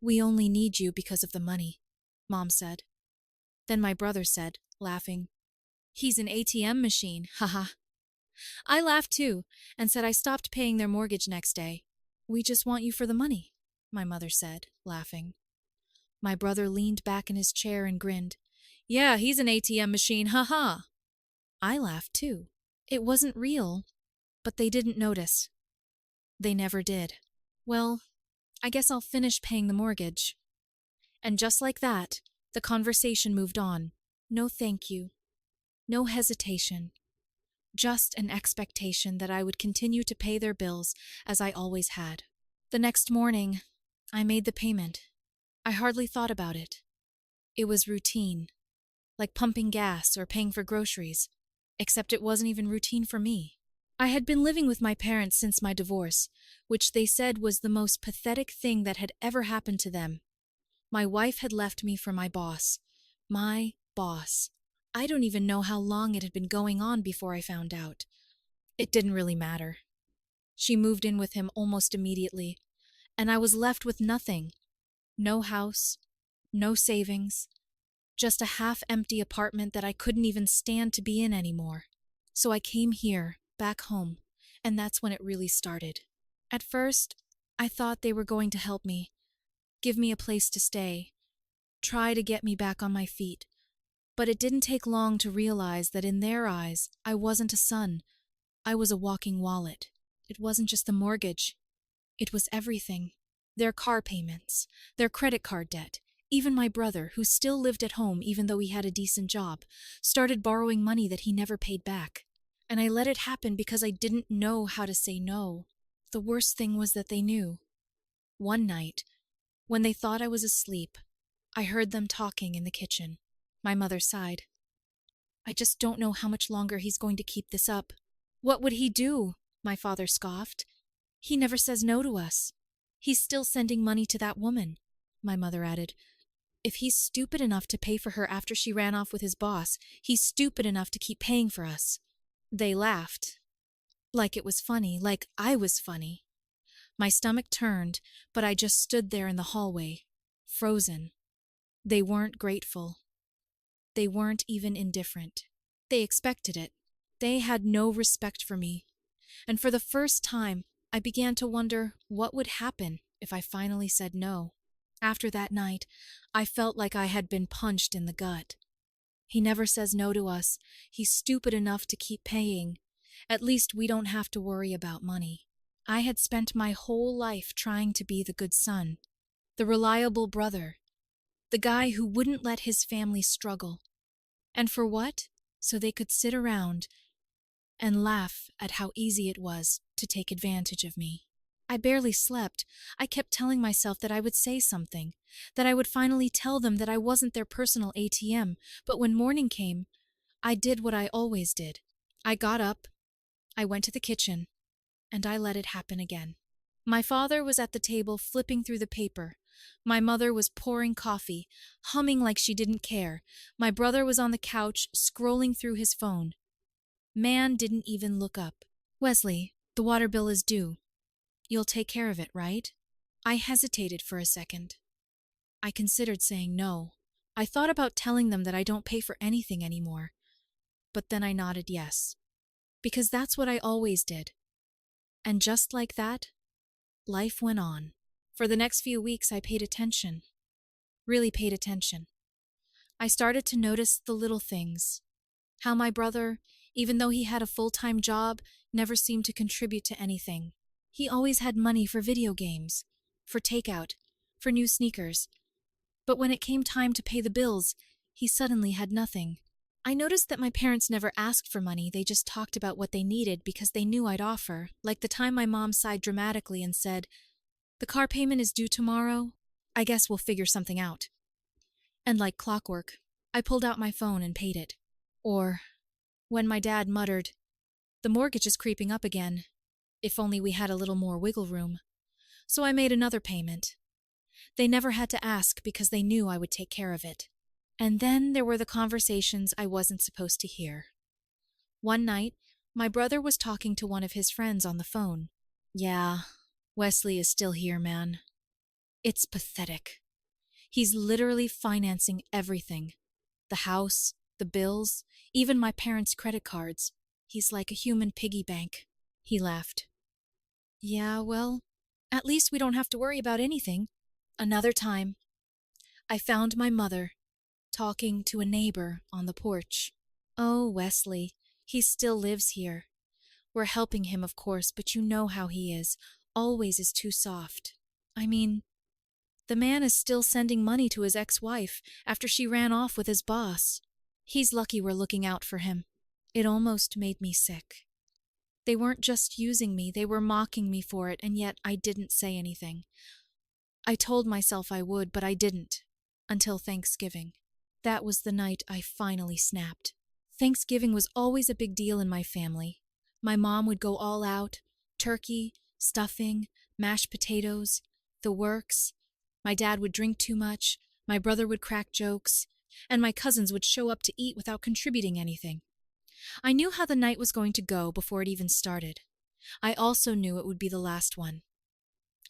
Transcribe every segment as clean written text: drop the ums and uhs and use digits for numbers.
"We only need you because of the money," Mom said. Then my brother said, laughing, "He's an ATM machine, haha." I laughed too, and said I stopped paying their mortgage next day. "We just want you for the money," my mother said, laughing. My brother leaned back in his chair and grinned. "Yeah, he's an ATM machine, haha." I laughed too. It wasn't real, but they didn't notice. They never did. Well, I guess I'll finish paying the mortgage. And just like that, the conversation moved on. No thank you. No hesitation. Just an expectation that I would continue to pay their bills as I always had. The next morning, I made the payment. I hardly thought about it. It was routine, like pumping gas or paying for groceries, except it wasn't even routine for me. I had been living with my parents since my divorce, which they said was the most pathetic thing that had ever happened to them. My wife had left me for my boss. My boss. I don't even know how long it had been going on before I found out. It didn't really matter. She moved in with him almost immediately, and I was left with nothing. No house, no savings, just a half-empty apartment that I couldn't even stand to be in anymore. So I came here, back home, and that's when it really started. At first, I thought they were going to help me, give me a place to stay, try to get me back on my feet. But it didn't take long to realize that in their eyes, I wasn't a son. I was a walking wallet. It wasn't just the mortgage. It was everything. Their car payments, their credit card debt. Even my brother, who still lived at home even though he had a decent job, started borrowing money that he never paid back. And I let it happen because I didn't know how to say no. The worst thing was that they knew. One night, when they thought I was asleep, I heard them talking in the kitchen. My mother sighed. "I just don't know how much longer he's going to keep this up." "What would he do?" my father scoffed. "He never says no to us. He's still sending money to that woman," my mother added. "If he's stupid enough to pay for her after she ran off with his boss, he's stupid enough to keep paying for us." They laughed. Like it was funny, like I was funny. My stomach turned, but I just stood there in the hallway, frozen. They weren't grateful. They weren't even indifferent. They expected it. They had no respect for me. And for the first time, I began to wonder what would happen if I finally said no. After that night, I felt like I had been punched in the gut. He never says no to us. He's stupid enough to keep paying. At least we don't have to worry about money. I had spent my whole life trying to be the good son, the reliable brother, the guy who wouldn't let his family struggle. And for what? So they could sit around and laugh at how easy it was to take advantage of me. I barely slept. I kept telling myself that I would say something, that I would finally tell them that I wasn't their personal ATM. But when morning came, I did what I always did. I got up, I went to the kitchen, and I let it happen again. My father was at the table flipping through the paper. My mother was pouring coffee, humming like she didn't care. My brother was on the couch, scrolling through his phone. Man didn't even look up. "Wesley, the water bill is due. You'll take care of it, right?" I hesitated for a second. I considered saying no. I thought about telling them that I don't pay for anything anymore. But then I nodded yes. Because that's what I always did. And just like that, life went on. For the next few weeks, I paid attention. Really paid attention. I started to notice the little things. How my brother, even though he had a full-time job, never seemed to contribute to anything. He always had money for video games, for takeout, for new sneakers. But when it came time to pay the bills, he suddenly had nothing. I noticed that my parents never asked for money, they just talked about what they needed because they knew I'd offer, like the time my mom sighed dramatically and said, "The car payment is due tomorrow. I guess we'll figure something out." And like clockwork, I pulled out my phone and paid it. Or when my dad muttered, "The mortgage is creeping up again. If only we had a little more wiggle room." So I made another payment. They never had to ask because they knew I would take care of it. And then there were the conversations I wasn't supposed to hear. One night, my brother was talking to one of his friends on the phone. "Yeah, Wesley is still here, man. It's pathetic. He's literally financing everything. The house, the bills, even my parents' credit cards. He's like a human piggy bank. He laughed. Yeah, well, at least we don't have to worry about anything. Another time, I found my mother talking to a neighbor on the porch. Oh, Wesley, he still lives here. We're helping him, of course, but you know how he is. Always is too soft. I mean, the man is still sending money to his ex-wife after she ran off with his boss. He's lucky we're looking out for him. It almost made me sick. They weren't just using me, they were mocking me for it, and yet I didn't say anything. I told myself I would, but I didn't. Until Thanksgiving. That was the night I finally snapped. Thanksgiving was always a big deal in my family. My mom would go all out. Turkey, stuffing, mashed potatoes, the works. My dad would drink too much, my brother would crack jokes, and my cousins would show up to eat without contributing anything. I knew how the night was going to go before it even started. I also knew it would be the last one.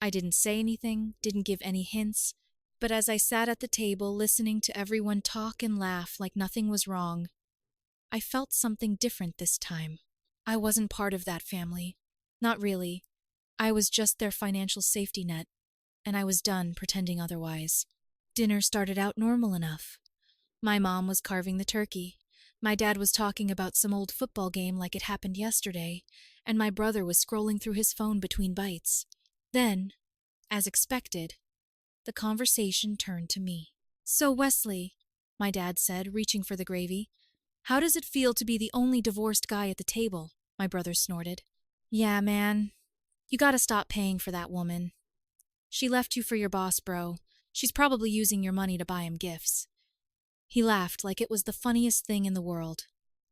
I didn't say anything, didn't give any hints, but as I sat at the table listening to everyone talk and laugh like nothing was wrong, I felt something different this time. I wasn't part of that family. Not really. I was just their financial safety net, and I was done pretending otherwise. Dinner started out normal enough. My mom was carving the turkey. My dad was talking about some old football game like it happened yesterday, and my brother was scrolling through his phone between bites. Then, as expected, the conversation turned to me. So, Wesley, my dad said, reaching for the gravy, how does it feel to be the only divorced guy at the table? My brother snorted. Yeah, man. You gotta stop paying for that woman. She left you for your boss, bro. She's probably using your money to buy him gifts. He laughed like it was the funniest thing in the world.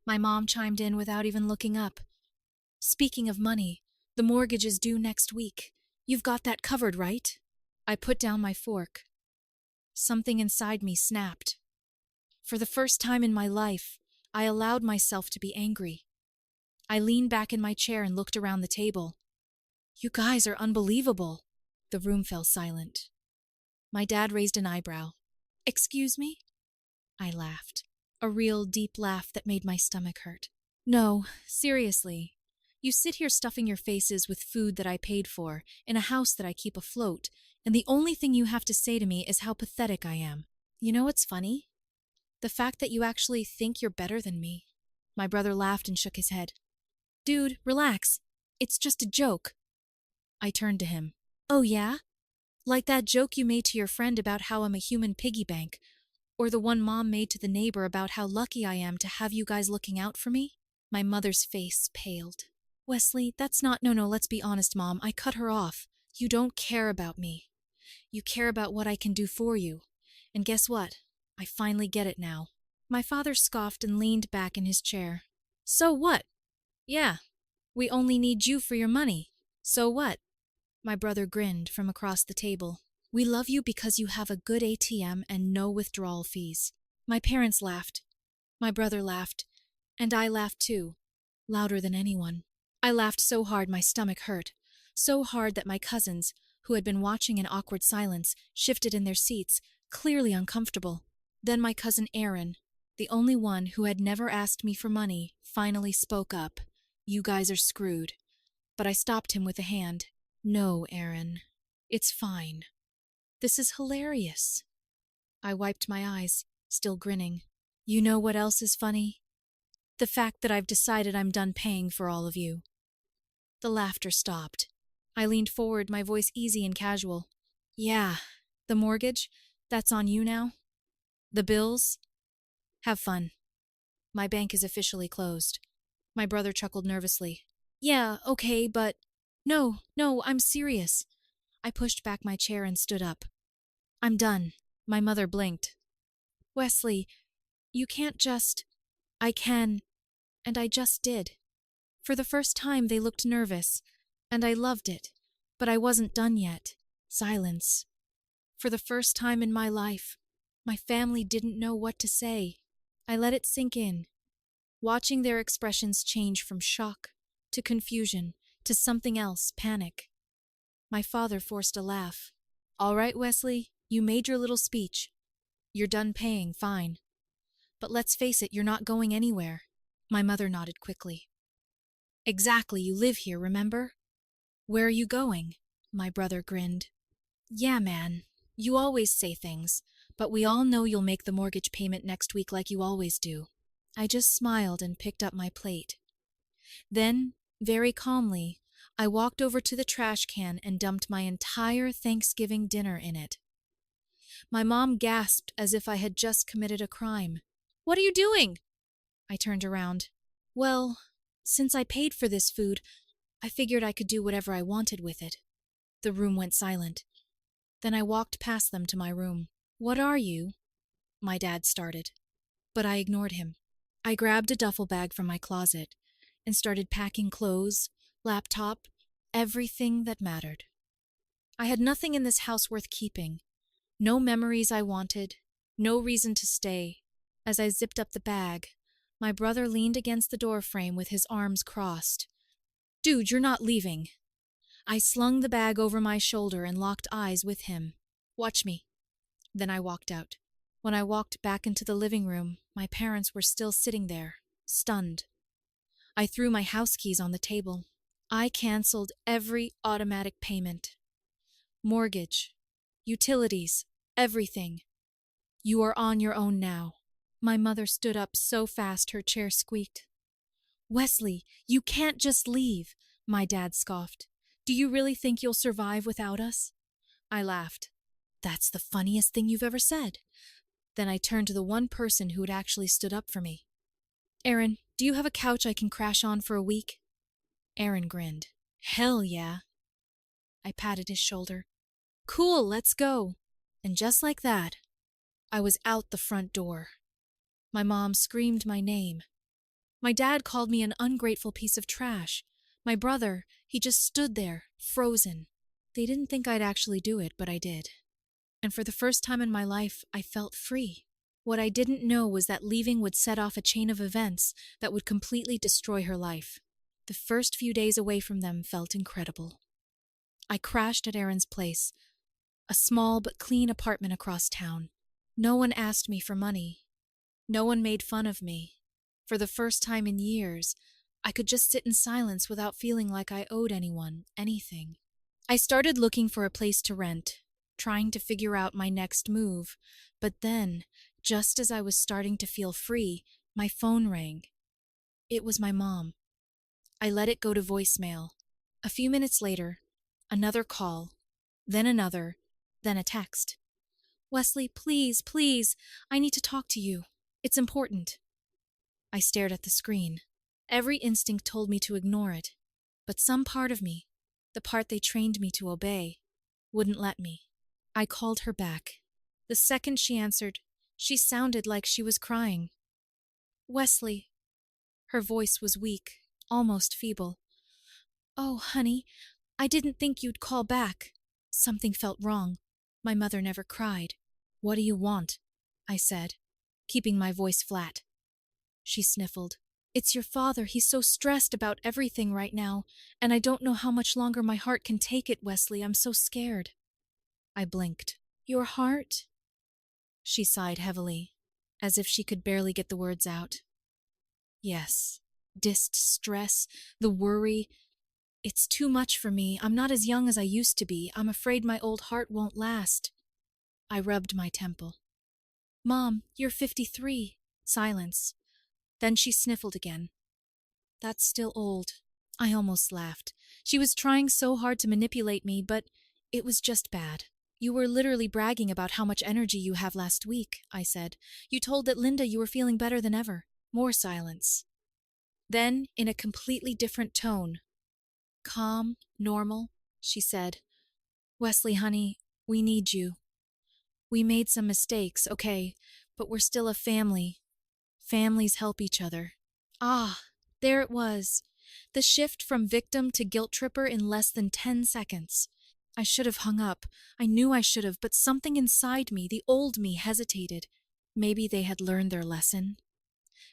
My mom chimed in without even looking up. Speaking of money, the mortgage is due next week. You've got that covered, right? I put down my fork. Something inside me snapped. For the first time in my life, I allowed myself to be angry. I leaned back in my chair and looked around the table. You guys are unbelievable. The room fell silent. My dad raised an eyebrow. Excuse me? I laughed. A real deep laugh that made my stomach hurt. No, seriously. You sit here stuffing your faces with food that I paid for, in a house that I keep afloat, and the only thing you have to say to me is how pathetic I am. You know what's funny? The fact that you actually think you're better than me. My brother laughed and shook his head. Dude, relax. It's just a joke. I turned to him. Oh yeah? Like that joke you made to your friend about how I'm a human piggy bank, or the one Mom made to the neighbor about how lucky I am to have you guys looking out for me? My mother's face paled. Wesley, that's not— No, let's be honest, Mom. I cut her off. You don't care about me. You care about what I can do for you. And guess what? I finally get it now. My father scoffed and leaned back in his chair. So what? Yeah, we only need you for your money. So what? My brother grinned from across the table. We love you because you have a good ATM and no withdrawal fees. My parents laughed. My brother laughed. And I laughed too, louder than anyone. I laughed so hard my stomach hurt. So hard that my cousins, who had been watching in awkward silence, shifted in their seats, clearly uncomfortable. Then my cousin Aaron, the only one who had never asked me for money, finally spoke up. You guys are screwed. But I stopped him with a hand. No, Aaron. It's fine. This is hilarious. I wiped my eyes, still grinning. You know what else is funny? The fact that I've decided I'm done paying for all of you. The laughter stopped. I leaned forward, my voice easy and casual. Yeah, the mortgage, that's on you now. The bills? Have fun. My bank is officially closed. My brother chuckled nervously. Yeah, okay, but— No, I'm serious. I pushed back my chair and stood up. I'm done. My mother blinked. Wesley, you can't just— I can, and I just did. For the first time they looked nervous, and I loved it, but I wasn't done yet. Silence. For the first time in my life, my family didn't know what to say. I let it sink in, watching their expressions change from shock to confusion to something else, panic. My father forced a laugh. All right, Wesley, you made your little speech. You're done paying, fine. But let's face it, you're not going anywhere. My mother nodded quickly. Exactly, you live here, remember? Where are you going? My brother grinned. Yeah, man, you always say things, but we all know you'll make the mortgage payment next week like you always do. I just smiled and picked up my plate. Then, very calmly, I walked over to the trash can and dumped my entire Thanksgiving dinner in it. My mom gasped as if I had just committed a crime. What are you doing? I turned around. Well, since I paid for this food, I figured I could do whatever I wanted with it. The room went silent. Then I walked past them to my room. What are you? My dad started, but I ignored him. I grabbed a duffel bag from my closet and started packing clothes, laptop, everything that mattered. I had nothing in this house worth keeping. No memories I wanted, no reason to stay. As I zipped up the bag, my brother leaned against the doorframe with his arms crossed. Dude, you're not leaving. I slung the bag over my shoulder and locked eyes with him. Watch me. Then I walked out. When I walked back into the living room, my parents were still sitting there, stunned. I threw my house keys on the table. I canceled every automatic payment. Mortgage, utilities, everything. You are on your own now. My mother stood up so fast her chair squeaked. Wesley, you can't just leave, my dad scoffed. Do you really think you'll survive without us? I laughed. That's the funniest thing you've ever said. Then I turned to the one person who had actually stood up for me. Aaron, do you have a couch I can crash on for a week? Aaron grinned. Hell yeah. I patted his shoulder. Cool, let's go. And just like that, I was out the front door. My mom screamed my name. My dad called me an ungrateful piece of trash. My brother, he just stood there, frozen. They didn't think I'd actually do it, but I did. And for the first time in my life, I felt free. What I didn't know was that leaving would set off a chain of events that would completely destroy her life. The first few days away from them felt incredible. I crashed at Aaron's place, a small but clean apartment across town. No one asked me for money. No one made fun of me. For the first time in years, I could just sit in silence without feeling like I owed anyone anything. I started looking for a place to rent, trying to figure out my next move, but then, just as I was starting to feel free, my phone rang. It was my mom. I let it go to voicemail. A few minutes later, another call, then another, then a text. Wesley, please, please, I need to talk to you. It's important. I stared at the screen. Every instinct told me to ignore it, but some part of me, the part they trained me to obey, wouldn't let me. I called her back. The second she answered, she sounded like she was crying. Wesley. Her voice was weak, almost feeble. Oh, honey, I didn't think you'd call back. Something felt wrong. My mother never cried. What do you want? I said, keeping my voice flat. She sniffled. It's your father. He's so stressed about everything right now, and I don't know how much longer my heart can take it, Wesley. I'm so scared. I blinked. Your heart? She sighed heavily, as if she could barely get the words out. Yes, stress, the worry. It's too much for me. I'm not as young as I used to be. I'm afraid my old heart won't last. I rubbed my temple. Mom, you're 53. Silence. Then she sniffled again. That's still old. I almost laughed. She was trying so hard to manipulate me, but it was just bad. You were literally bragging about how much energy you have last week, I said. You told that Linda you were feeling better than ever. More silence. Then, in a completely different tone, calm, normal, she said, Wesley, honey, we need you. We made some mistakes, okay, but we're still a family. Families help each other. Ah, there it was. The shift from victim to guilt tripper in less than 10 seconds. I should have hung up. I knew I should have, but something inside me, the old me, hesitated. Maybe they had learned their lesson.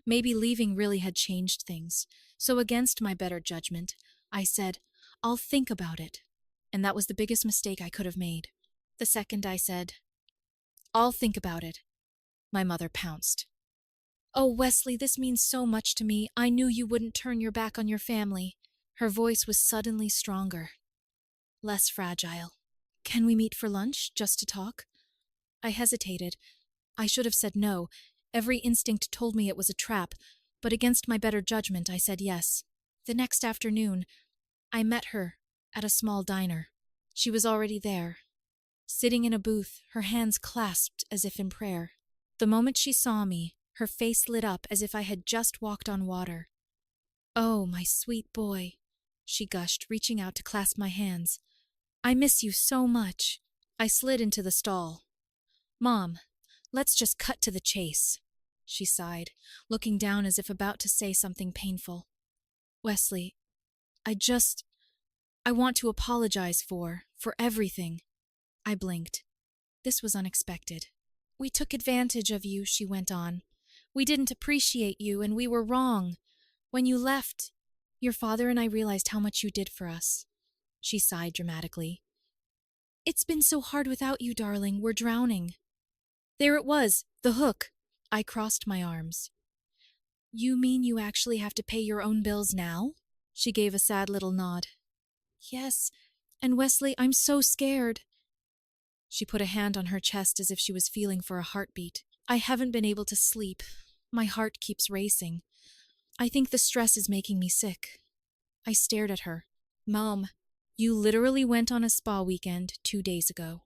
Maybe leaving really had changed things. So against my better judgment, I said, I'll think about it. And that was the biggest mistake I could have made. The second I said, "I'll think about it," my mother pounced. "Oh, Wesley, this means so much to me. I knew you wouldn't turn your back on your family." Her voice was suddenly stronger, less fragile. "Can we meet for lunch, just to talk?" I hesitated. I should have said no. Every instinct told me it was a trap, but against my better judgment, I said yes. The next afternoon, I met her at a small diner. She was already there, sitting in a booth, her hands clasped as if in prayer. The moment she saw me, her face lit up as if I had just walked on water. "Oh, my sweet boy," she gushed, reaching out to clasp my hands. "I miss you so much." I slid into the stall. "Mom, let's just cut to the chase," she sighed, looking down as if about to say something painful. "Wesley, I want to apologize for everything." I blinked. This was unexpected. "We took advantage of you," she went on. "We didn't appreciate you, and we were wrong. When you left, your father and I realized how much you did for us." She sighed dramatically. "It's been so hard without you, darling. We're drowning." There it was, the hook. I crossed my arms. "You mean you actually have to pay your own bills now?" She gave a sad little nod. "Yes, and Wesley, I'm so scared." She put a hand on her chest as if she was feeling for a heartbeat. "I haven't been able to sleep. My heart keeps racing. I think the stress is making me sick." I stared at her. "Mom, you literally went on a spa weekend 2 days ago."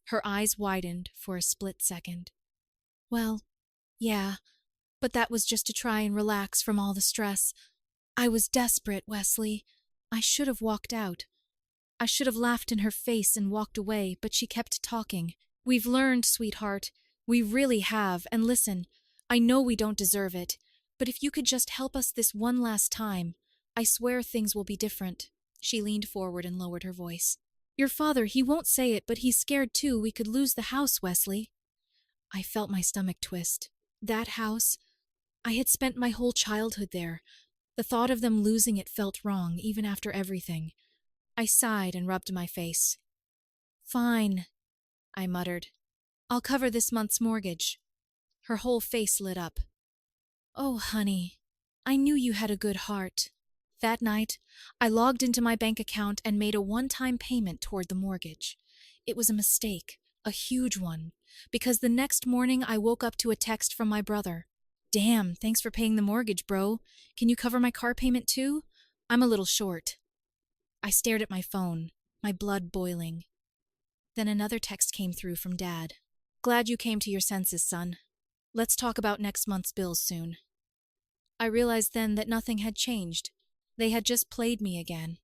Her eyes widened for a split second. "Well, yeah, but that was just to try and relax from all the stress. I was desperate, Wesley. I should have walked out. I should have laughed in her face and walked away, but she kept talking. We've learned, sweetheart. We really have. And listen, I know we don't deserve it, but if you could just help us this one last time, I swear things will be different." She leaned forward and lowered her voice. "Your father, he won't say it, but he's scared too. We could lose the house, Wesley." I felt my stomach twist. That house, I had spent my whole childhood there. The thought of them losing it felt wrong, even after everything. I sighed and rubbed my face. "Fine," I muttered. "I'll cover this month's mortgage." Her whole face lit up. "Oh, honey, I knew you had a good heart." That night, I logged into my bank account and made a one-time payment toward the mortgage. It was a mistake, a huge one, because the next morning I woke up to a text from my brother. "Damn, thanks for paying the mortgage, bro. Can you cover my car payment too? I'm a little short." I stared at my phone, my blood boiling. Then another text came through from Dad. "Glad you came to your senses, son. Let's talk about next month's bills soon." I realized then that nothing had changed. They had just played me again.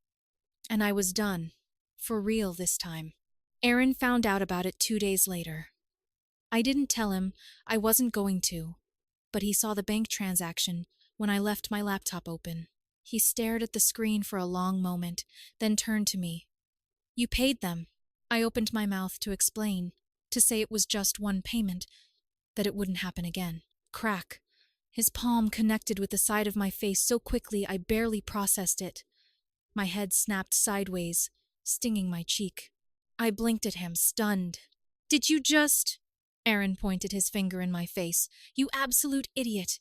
And I was done. For real this time. Aaron found out about it 2 days later. I didn't tell him. I wasn't going to. But he saw the bank transaction when I left my laptop open. He stared at the screen for a long moment, then turned to me. "You paid them." I opened my mouth to explain, to say it was just one payment, that it wouldn't happen again. Crack. His palm connected with the side of my face so quickly I barely processed it. My head snapped sideways, stinging my cheek. I blinked at him, stunned. "Did you just—" Aaron pointed his finger in my face. "You absolute idiot."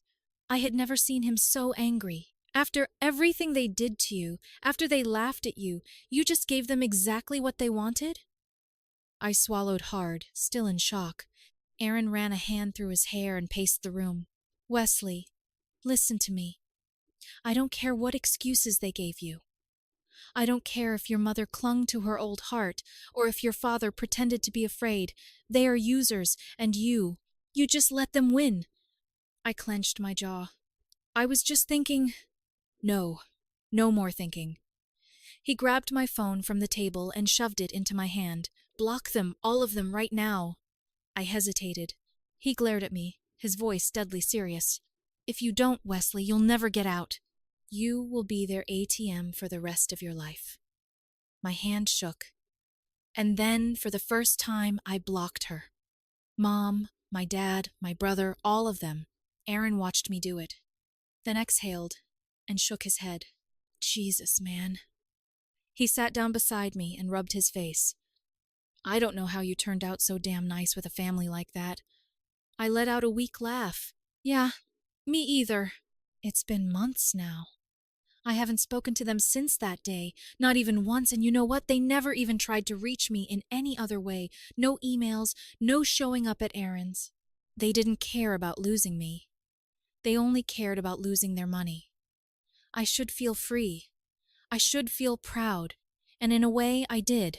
I had never seen him so angry. "After everything they did to you, after they laughed at you, you just gave them exactly what they wanted?" I swallowed hard, still in shock. Aaron ran a hand through his hair and paced the room. "Wesley, listen to me. I don't care what excuses they gave you. I don't care if your mother clung to her old heart, or if your father pretended to be afraid. They are users, and you just let them win." I clenched my jaw. "I was just thinking—" "No, no more thinking." He grabbed my phone from the table and shoved it into my hand. "Block them, all of them, right now." I hesitated. He glared at me, his voice deadly serious. "If you don't, Wesley, you'll never get out. You will be their ATM for the rest of your life." My hand shook. And then, for the first time, I blocked her. Mom, my dad, my brother, all of them. Aaron watched me do it. Then exhaled and shook his head. "Jesus, man." He sat down beside me and rubbed his face. I don't know how you turned out so damn nice with a family like that. I let out a weak laugh. Yeah, me either. It's been months now. I haven't spoken to them since that day, not even once, and you know what? They never even tried to reach me in any other way. No emails, no showing up at errands. They didn't care about losing me. They only cared about losing their money. I should feel free. I should feel proud. And in a way, I did.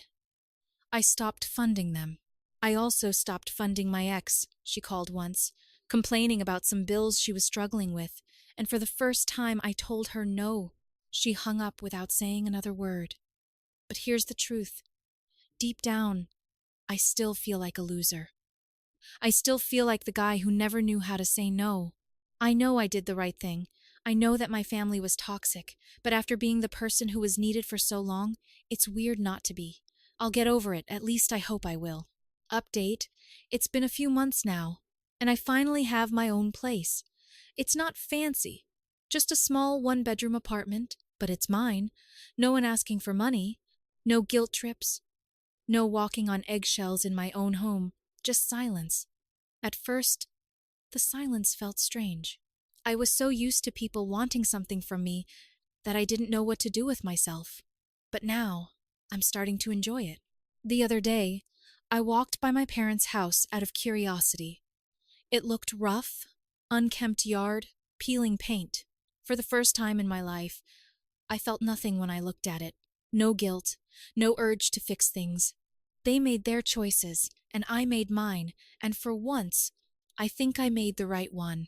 I stopped funding them. I also stopped funding my ex, she called once, complaining about some bills she was struggling with, and for the first time I told her no. She hung up without saying another word. But here's the truth. Deep down, I still feel like a loser. I still feel like the guy who never knew how to say no. I know I did the right thing. I know that my family was toxic, but after being the person who was needed for so long, it's weird not to be. I'll get over it, at least I hope I will. Update: it's been a few months now, and I finally have my own place. It's not fancy, just a small one-bedroom apartment, but it's mine. No one asking for money, no guilt trips, no walking on eggshells in my own home, just silence. At first, the silence felt strange. I was so used to people wanting something from me that I didn't know what to do with myself. But now, I'm starting to enjoy it. The other day, I walked by my parents' house out of curiosity. It looked rough, unkempt yard, peeling paint. For the first time in my life, I felt nothing when I looked at it. No guilt, no urge to fix things. They made their choices, and I made mine, and for once, I think I made the right one.